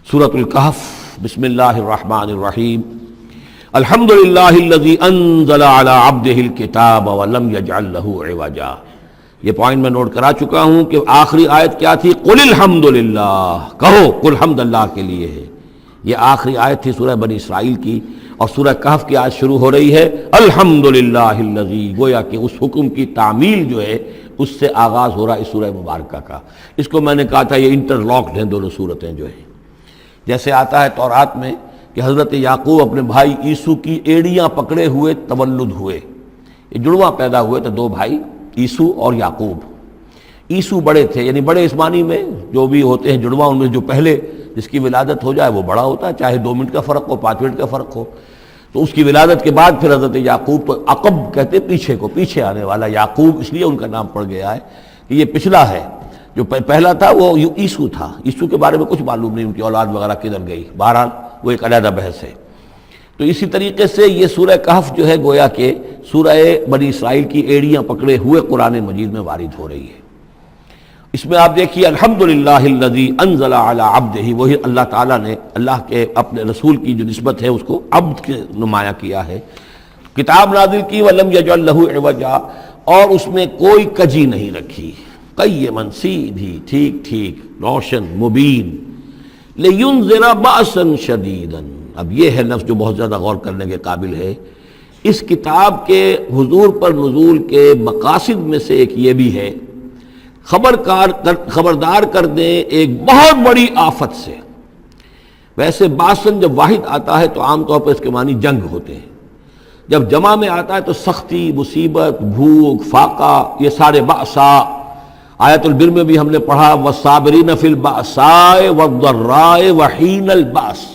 سورۃ الکہف۔ بسم اللہ الرحمن الرحیم۔ الحمد للہ الذی انزل علی عبدہ الکتاب ولم یجعل لہ عوجا۔ یہ پوائنٹ میں نوٹ کرا چکا ہوں کہ آخری آیت کیا تھی؟ قل الحمد للہ، کہو قل حمد اللہ کے لیے ہے۔ یہ آخری آیت تھی سورہ بنی اسرائیل کی، اور سورہ کہف کی آیت شروع ہو رہی ہے الحمد للہ الذی، گویا کہ اس حکم کی تعمیل جو ہے اس سے آغاز ہو رہا ہے اس سورہ مبارکہ کا۔ اس کو میں نے کہا تھا یہ انٹر لاکڈ ہیں دونوں صورتیں جو ہیں، جیسے آتا ہے تورات میں کہ حضرت یعقوب اپنے بھائی عیسو کی ایڑیاں پکڑے ہوئے تولد ہوئے۔ یہ جڑواں پیدا ہوئے تھے، دو بھائی عیسو اور یعقوب۔ عیسو بڑے تھے، یعنی بڑے اسمانی میں جو بھی ہوتے ہیں جڑواں، ان میں جو پہلے جس کی ولادت ہو جائے وہ بڑا ہوتا ہے، چاہے 2 منٹ کا فرق ہو 5 منٹ کا فرق ہو۔ تو اس کی ولادت کے بعد پھر حضرت یعقوب کو عقب کہتے پیچھے کو، پیچھے آنے والا یعقوب اس لیے ان کا نام پڑ گیا ہے کہ یہ پچھلا ہے۔ جو پہلا تھا وہ عیسو تھا، عیسو کے بارے میں کچھ معلوم نہیں، ان کی اولاد وغیرہ کدھر گئی، بہرحال وہ ایک علیحدہ بحث ہے۔ تو اسی طریقے سے یہ سورہ کہف جو ہے گویا کہ سورہ بنی اسرائیل کی ایڑیاں پکڑے ہوئے قرآن مجید میں وارد ہو رہی ہے۔ اس میں آپ دیکھیے الحمدللہ الذی انزل علی عبدہ، وہی اللہ تعالیٰ نے اللہ کے اپنے رسول کی جو نسبت ہے اس کو عبد کے نمایاں کیا ہے، کتاب نازل کی ولم یجعل لہ عوجا، اور اس میں کوئی کجی نہیں رکھی، قیما سیدھی ٹھیک ٹھیک روشن مبین، لینذر بأسا شدیدا۔ اب یہ ہے لفظ جو بہت زیادہ غور کرنے کے قابل ہے۔ اس کتاب کے حضور پر نزول کے مقاصد میں سے ایک یہ بھی ہے خبردار کر دیں ایک بہت بڑی آفت سے۔ ویسے باسن جب واحد آتا ہے تو عام طور پر اس کے معنی جنگ ہوتے ہیں، جب جمع میں آتا ہے تو سختی، مصیبت، بھوک، فاقہ، یہ سارے بأسا۔ آیت البر میں بھی ہم نے پڑھا والصابرین فی البأساء والضراء وحین البأس۔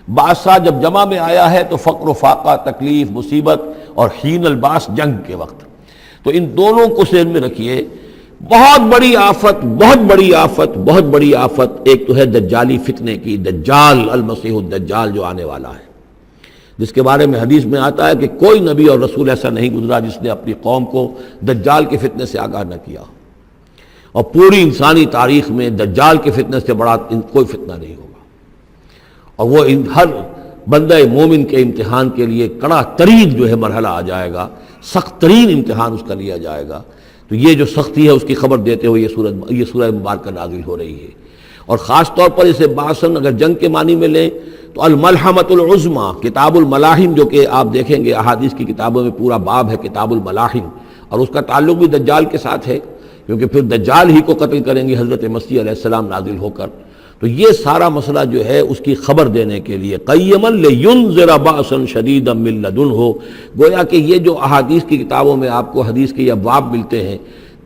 بأسا جب جمع میں آیا ہے تو فقر و فاقہ، تکلیف، مصیبت، اور حین الباس جنگ کے وقت۔ تو ان دونوں کو ذہن میں رکھیے، بہت بڑی آفت، بہت بڑی آفت، بہت بڑی آفت۔ ایک تو ہے دجالی فتنے کی، دجال المسیح الدجال جو آنے والا ہے، جس کے بارے میں حدیث میں آتا ہے کہ کوئی نبی اور رسول ایسا نہیں گزرا جس نے اپنی قوم کو دجال کے فتنے سے آگاہ نہ کیا، اور پوری انسانی تاریخ میں دجال کے فتنے سے بڑا کوئی فتنہ نہیں ہوگا، اور وہ ہر بندہ مومن کے امتحان کے لیے کڑا ترین جو ہے مرحلہ آ جائے گا، سخت ترین امتحان اس کا لیا جائے گا۔ تو یہ جو سختی ہے اس کی خبر دیتے ہوئے یہ سورہ مبارکہ نازل ہو رہی ہے، اور خاص طور پر اسے باسن اگر جنگ کے معنی میں لیں تو الملحمۃ العظمیٰ، کتاب الملاحم، جو کہ آپ دیکھیں گے احادیث کی کتابوں میں پورا باب ہے کتاب الملاحم، اور اس کا تعلق بھی دجال کے ساتھ ہے، کیونکہ پھر دجال ہی کو قتل کریں گے حضرت مسیح علیہ السلام نازل ہو کر۔ تو یہ سارا مسئلہ جو ہے اس کی خبر دینے کے لیے قیما لینذر بأسا شدیدا من لدنہ، گویا کہ یہ جو احادیث کی کتابوں میں آپ کو حدیث کے ابواب ملتے ہیں،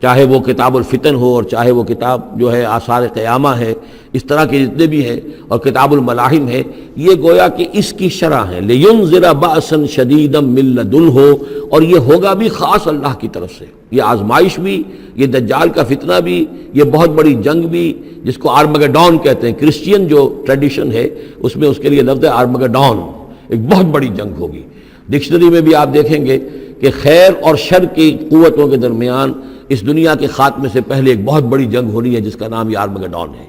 چاہے وہ کتاب الفتن ہو اور چاہے وہ کتاب جو ہے آثار قیامہ ہے، اس طرح کے جتنے بھی ہیں، اور کتاب الملاحم ہے، یہ گویا کہ اس کی شرح ہے لینذر بأسا شدیدا من لدنہ، اور یہ ہوگا بھی خاص اللہ کی طرف سے، یہ آزمائش بھی، یہ دجال کا فتنہ بھی، یہ بہت بڑی جنگ بھی، جس کو آرمگڈون کہتے ہیں۔ کرسچین جو ٹریڈیشن ہے اس میں اس کے لیے لفظ ہے آرمگڈون، ایک بہت بڑی جنگ ہوگی۔ ڈکشنری میں بھی آپ دیکھیں گے کہ خیر اور شر کی قوتوں کے درمیان اس دنیا کے خاتمے سے پہلے ایک بہت بڑی جنگ ہو رہی ہے جس کا نام یہ آرمگڈون ہے۔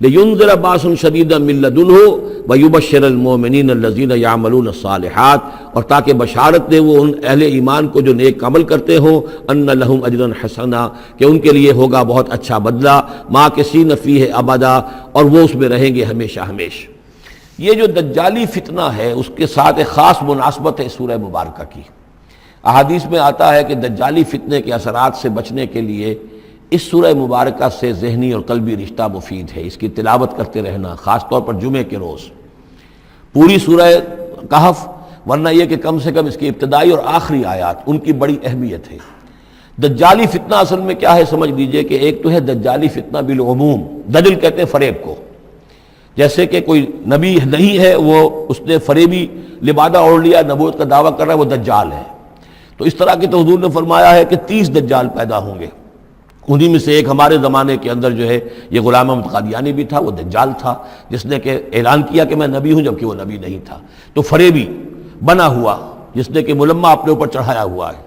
لینذر بأسا شدیدا من لدنہ ویبشر المؤمنین الذین یعملون الصالحات، اور تاکہ بشارت دے وہ ان اہل ایمان کو جو نیک عمل کرتے ہوں، ان لہم اجرا حسنا، کہ ان کے لیے ہوگا بہت اچھا بدلہ، ماکثین فیہ ابدا، اور وہ اس میں رہیں گے ہمیشہ ہمیشہ۔ یہ جو دجالی فتنہ ہے اس کے ساتھ ایک خاص مناسبت ہے سورہ مبارکہ کی۔ احادیث میں آتا ہے کہ دجالی فتنے کے اثرات سے بچنے کے لیے اس سورہ مبارکہ سے ذہنی اور قلبی رشتہ مفید ہے، اس کی تلاوت کرتے رہنا، خاص طور پر جمعے کے روز پوری سورہ کہف، ورنہ یہ کہ کم سے کم اس کی ابتدائی اور آخری آیات ان کی بڑی اہمیت ہے۔ دجالی فتنہ اصل میں کیا ہے سمجھ لیجئے کہ ایک تو ہے دجالی فتنہ بالعموم، دجل کہتے ہیں فریب کو، جیسے کہ کوئی نبی نہیں ہے، وہ اس نے فریبی لبادہ اوڑھ لیا، نبوت کا دعویٰ کر رہا ہے، وہ دجال ہے۔ تو اس طرح کی تو حضور نے فرمایا ہے کہ 30 دجال پیدا ہوں گے، انہی میں سے ایک ہمارے زمانے کے اندر جو ہے یہ غلام احمد قادیانی بھی تھا، وہ دجال تھا، جس نے کہ اعلان کیا کہ میں نبی ہوں جبکہ وہ نبی نہیں تھا۔ تو فریبی بنا ہوا، جس نے کہ ملمہ اپنے اوپر چڑھایا ہوا ہے۔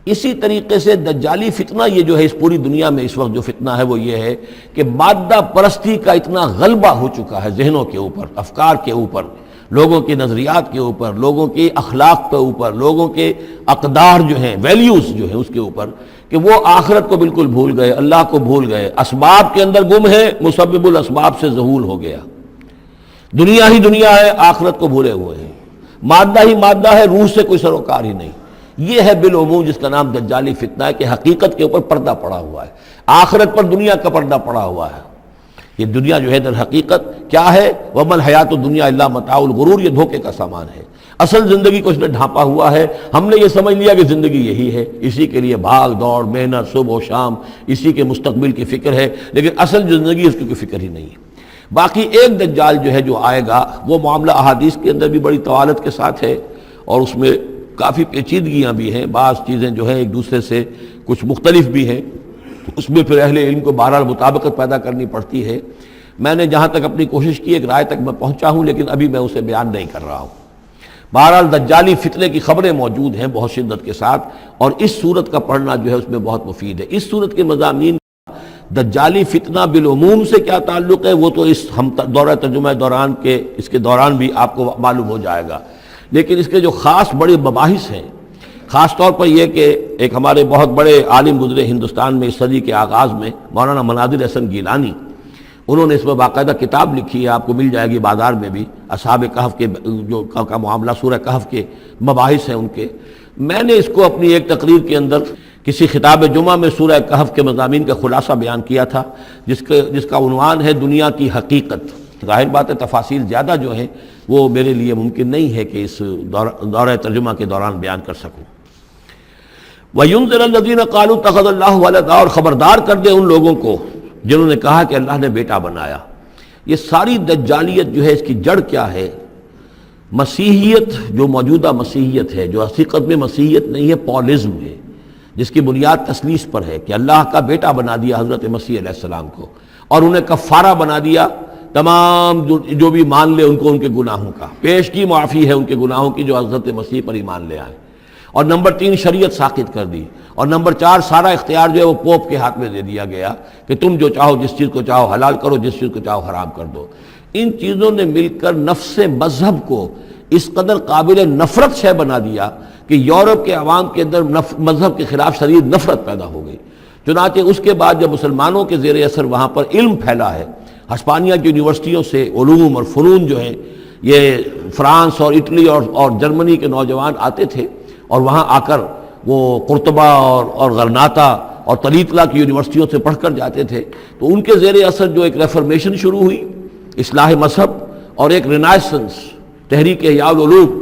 اسی طریقے سے دجالی فتنہ یہ جو ہے اس پوری دنیا میں اس وقت جو فتنہ ہے وہ یہ ہے کہ مادہ پرستی کا اتنا غلبہ ہو چکا ہے ذہنوں کے اوپر، افکار کے اوپر، لوگوں کے نظریات کے اوپر، لوگوں کے اخلاق کے اوپر، لوگوں کے اقدار جو ہیں، ویلیوز جو ہیں اس کے اوپر، کہ وہ آخرت کو بالکل بھول گئے، اللہ کو بھول گئے، اسباب کے اندر گم ہے، مسبب الاسباب سے ذہول ہو گیا، دنیا ہی دنیا ہے، آخرت کو بھولے ہوئے ہیں، مادہ ہی مادہ ہے، روح سے کوئی سروکار ہی نہیں۔ یہ ہے بالعموم جس کا نام دجالی فتنہ ہے، کہ حقیقت کے اوپر پردہ پڑا ہوا ہے، آخرت پر دنیا کا پردہ پڑا ہوا ہے۔ یہ دنیا جو ہے در حقیقت کیا ہے؟ وَمَا الْحَيَاةُ الدُّنْيَا إِلَّا مَتَاعُ الْغُرُورِ، یہ دھوکے کا سامان ہے۔ اصل زندگی کو اس نے ڈھانپا ہوا ہے، ہم نے یہ سمجھ لیا کہ زندگی یہی ہے، اسی کے لیے بھاگ دوڑ محنت صبح و شام، اسی کے مستقبل کی فکر ہے، لیکن اصل زندگی اس کی کوئی فکر ہی نہیں ہے۔ باقی ایک دجال جو ہے جو آئے گا، وہ معاملہ احادیث کے اندر بھی بڑی طوالت کے ساتھ ہے، اور اس میں کافی پیچیدگیاں بھی ہیں، بعض چیزیں جو ہیں ایک دوسرے سے کچھ مختلف بھی ہیں، اس میں پھر اہل علم کو بہرحال مطابقت پیدا کرنی پڑتی ہے۔ میں نے جہاں تک اپنی کوشش کی ایک رائے تک میں پہنچا ہوں، لیکن ابھی میں اسے بیان نہیں کر رہا ہوں۔ بہرحال دجالی فتنے کی خبریں موجود ہیں بہت شدت کے ساتھ، اور اس صورت کا پڑھنا جو ہے اس میں بہت مفید ہے۔ اس صورت کے مضامین دجالی فتنہ بالعموم سے کیا تعلق ہے وہ تو اس ہم دورہ ترجمہ دوران کے اس کے دوران بھی آپ کو معلوم ہو جائے گا، لیکن اس کے جو خاص بڑے مباحث ہیں، خاص طور پر یہ کہ ایک ہمارے بہت بڑے عالم گزرے ہندوستان میں اس صدی کے آغاز میں، مولانا مناظر حسن گیلانی، انہوں نے اس میں باقاعدہ کتاب لکھی ہے، آپ کو مل جائے گی بازار میں بھی، اصحاب کہف کے جو کا معاملہ سورہ کہف کے مباحث ہیں ان کے۔ میں نے اس کو اپنی ایک تقریر کے اندر کسی خطاب جمعہ میں سورہ کہف کے مضامین کا خلاصہ بیان کیا تھا، جس کا عنوان ہے دنیا کی حقیقت۔ ظاہر بات ہے تفاصیل زیادہ جو ہیں وہ میرے لیے ممکن نہیں ہے کہ اس دورہ ترجمہ کے دوران بیان کر سکوں۔ وَيُنذِرَ الَّذِينَ قَالُوا اتَّخَذَ اللَّهُ وَلَدًا، اور خبردار کر دے ان لوگوں کو جنہوں نے کہا کہ اللہ نے بیٹا بنایا۔ یہ ساری دجالیت جو ہے اس کی جڑ کیا ہے؟ مسیحیت، جو موجودہ مسیحیت ہے، جو حقیقت میں مسیحیت نہیں ہے، پولزم ہے، جس کی بنیاد تثلیث پر ہے کہ اللہ کا بیٹا بنا دیا حضرت مسیح علیہ السلام کو، اور انہیں کفارہ بنا دیا تمام جو بھی مان لے ان کو ان کے گناہوں کا، پیش کی معافی ہے ان کے گناہوں کی جو حضرت مسیح پر ایمان لے آئے۔ اور نمبر 3 شریعت ساقط کر دی، اور نمبر 4 سارا اختیار جو ہے وہ پوپ کے ہاتھ میں دے دیا گیا کہ تم جو چاہو جس چیز کو چاہو حلال کرو، جس چیز کو چاہو حرام کر دو۔ ان چیزوں نے مل کر نفس مذہب کو اس قدر قابل نفرت شے بنا دیا کہ یورپ کے عوام کے اندر مذہب کے خلاف شدید نفرت پیدا ہو گئی۔ چنانچہ اس کے بعد جب مسلمانوں کے زیر اثر وہاں پر علم پھیلا ہے، ہسپانیہ کی یونیورسٹیوں سے علوم اور فنون جو ہیں یہ فرانس اور اٹلی اور جرمنی کے نوجوان آتے تھے، اور وہاں آ کر وہ قرطبہ اور غرناطہ اور طلیطلہ کی یونیورسٹیوں سے پڑھ کر جاتے تھے، تو ان کے زیر اثر جو ایک ریفرمیشن شروع ہوئی، اصلاح مذہب، اور ایک رینائسنس، تحریک احیاء العلوم،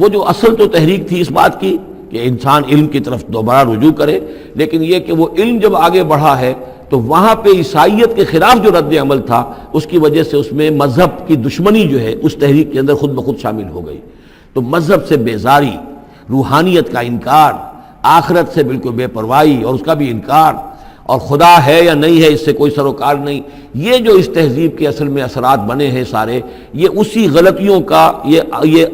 وہ جو اصل تو تحریک تھی اس بات کی کہ انسان علم کی طرف دوبارہ رجوع کرے، لیکن یہ کہ وہ علم جب آگے بڑھا ہے تو وہاں پہ عیسائیت کے خلاف جو رد عمل تھا اس کی وجہ سے اس میں مذہب کی دشمنی جو ہے اس تحریک کے اندر خود بخود شامل ہو گئی۔ تو مذہب سے بیزاری، روحانیت کا انکار، آخرت سے بالکل بے پرواہی اور اس کا بھی انکار، اور خدا ہے یا نہیں ہے اس سے کوئی سروکار نہیں، یہ جو اس تہذیب کے اصل میں اثرات بنے ہیں سارے، یہ اسی غلطیوں کا یہ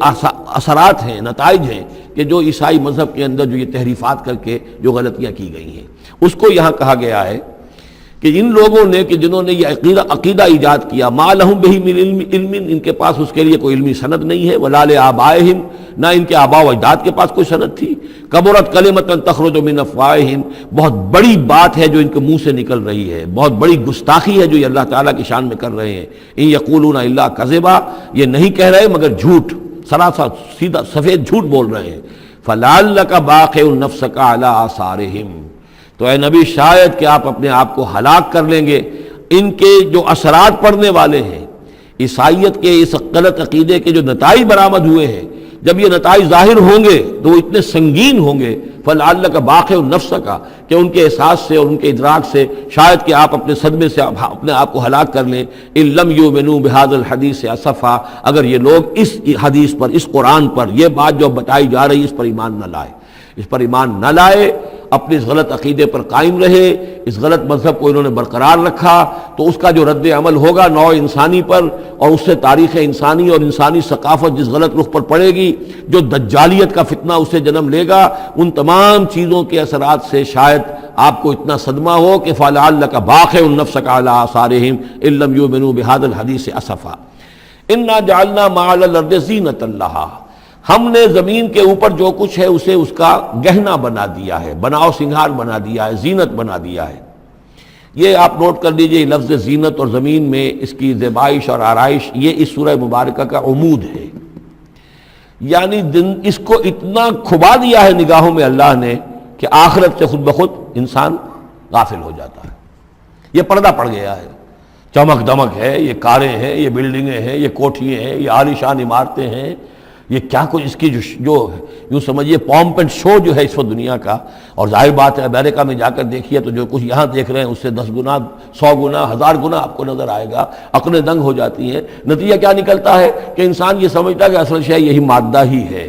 اثرات ہیں، نتائج ہیں کہ جو عیسائی مذہب کے اندر جو یہ تحریفات کر کے جو غلطیاں کی گئی ہیں، اس کو یہاں کہا گیا ہے کہ ان لوگوں نے کہ جنہوں نے یہ عقیدہ ایجاد کیا، ما لہم بہ من علم، ان کے پاس اس کے لیے کوئی علمی سند نہیں ہے، ولا لآبائہم، نہ ان کے آباء و اجداد کے پاس کوئی سند تھی، کبرت کلمۃ تخرج من افواہہم، بہت بڑی بات ہے جو ان کے منہ سے نکل رہی ہے، بہت بڑی گستاخی ہے جو یہ اللہ تعالیٰ کی شان میں کر رہے ہیں۔ ان یقولون الا کذبا، یہ نہیں کہہ رہے مگر جھوٹ، سراسر سیدھا سفید جھوٹ بول رہے ہیں۔ فلعلک باخع نفسک علی آثارہم، تو اے نبی شاید کہ آپ اپنے آپ کو ہلاک کر لیں گے ان کے جو اثرات پڑنے والے ہیں، عیسائیت کے اس غلط عقیدے کے جو نتائج برآمد ہوئے ہیں، جب یہ نتائج ظاہر ہوں گے تو وہ اتنے سنگین ہوں گے، فلعلک باخع نفسک، کہ ان کے احساس سے اور ان کے ادراک سے شاید کہ آپ اپنے صدمے سے اپنے آپ کو ہلاک کر لیں۔ ان لم یؤمنوا بہذا الحدیث اسفا، اگر یہ لوگ اس حدیث پر، اس قرآن پر، یہ بات جو بتائی جا رہی ہے اس پر ایمان نہ لائے، اس پر ایمان نہ لائے اپنے اس غلط عقیدے پر قائم رہے، اس غلط مذہب کو انہوں نے برقرار رکھا، تو اس کا جو رد عمل ہوگا نوع انسانی پر، اور اس سے تاریخ انسانی اور انسانی ثقافت جس غلط رخ پر پڑے گی، جو دجالیت کا فتنہ اسے جنم لے گا، ان تمام چیزوں کے اثرات سے شاید آپ کو اتنا صدمہ ہو کہ فَلَعَلَّكَ بَاخِعٌ نَفْسَكَ عَلَىٰ آثَارِهِمْ إِن لَّمْ يُؤْمِنُوا بِهَٰذَا الْحَدِيثِ أَسَفًا إِنَّا جَعَلْنَا مَا عَلَى الْأَرْضِ زِينَةً لَّهَا، ہم نے زمین کے اوپر جو کچھ ہے اسے اس کا گہنا بنا دیا ہے، بناؤ سنگھار بنا دیا ہے، زینت بنا دیا ہے۔ یہ آپ نوٹ کر لیجئے، لفظ زینت اور زمین میں اس کی زیبائش اور آرائش، یہ اس سورہ مبارکہ کا عمود ہے، یعنی اس کو اتنا کھبا دیا ہے نگاہوں میں اللہ نے کہ آخرت سے خود بخود انسان غافل ہو جاتا ہے۔ یہ پردہ پڑ گیا ہے، چمک دمک ہے، یہ کاریں ہیں، یہ بلڈنگیں ہیں، یہ کوٹھیاں ہیں، یہ عالیشان عمارتیں ہیں، یہ کیا کچھ اس کی جو یوں سمجھیے پومپ اینڈ شو جو ہے اس وقت دنیا کا، اور ظاہر بات ہے امریکہ میں جا کر دیکھیے تو جو کچھ یہاں دیکھ رہے ہیں اس سے 10 گنا 100 گنا 1000 گنا آپ کو نظر آئے گا، عقلیں دنگ ہو جاتی ہیں۔ نتیجہ کیا نکلتا ہے کہ انسان یہ سمجھتا ہے کہ اصل شے یہی مادہ ہی ہے،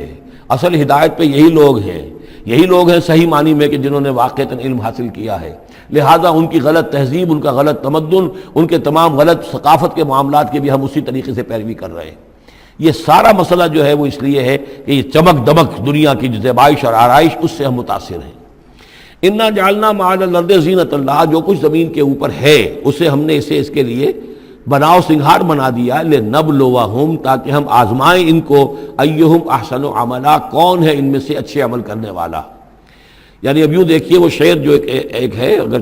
اصل ہدایت پہ یہی لوگ ہیں، یہی لوگ ہیں صحیح معنی میں کہ جنہوں نے واقعتاً علم حاصل کیا ہے، لہذا ان کی غلط تہذیب، ان کا غلط تمدن، ان کے تمام غلط ثقافت کے معاملات کی بھی ہم اسی طریقے سے پیروی کر رہے ہیں۔ یہ سارا مسئلہ جو ہے وہ اس لیے ہے کہ یہ چمک دمک دنیا کی جو زیبائش اور آرائش اس سے ہم متاثر ہیں۔ انا جعلنا ما علی الارض زینۃ اللہ، جو کچھ زمین کے اوپر ہے اسے ہم نے اسے اس کے لیے بناؤ سنگھار بنا دیا، لنبلوہم، تاکہ ہم آزمائیں ان کو، ایہم احسن عملا، کون ہے ان میں سے اچھے عمل کرنے والا۔ یعنی اب یوں دیکھیے وہ شعر جو ایک ہے، اگر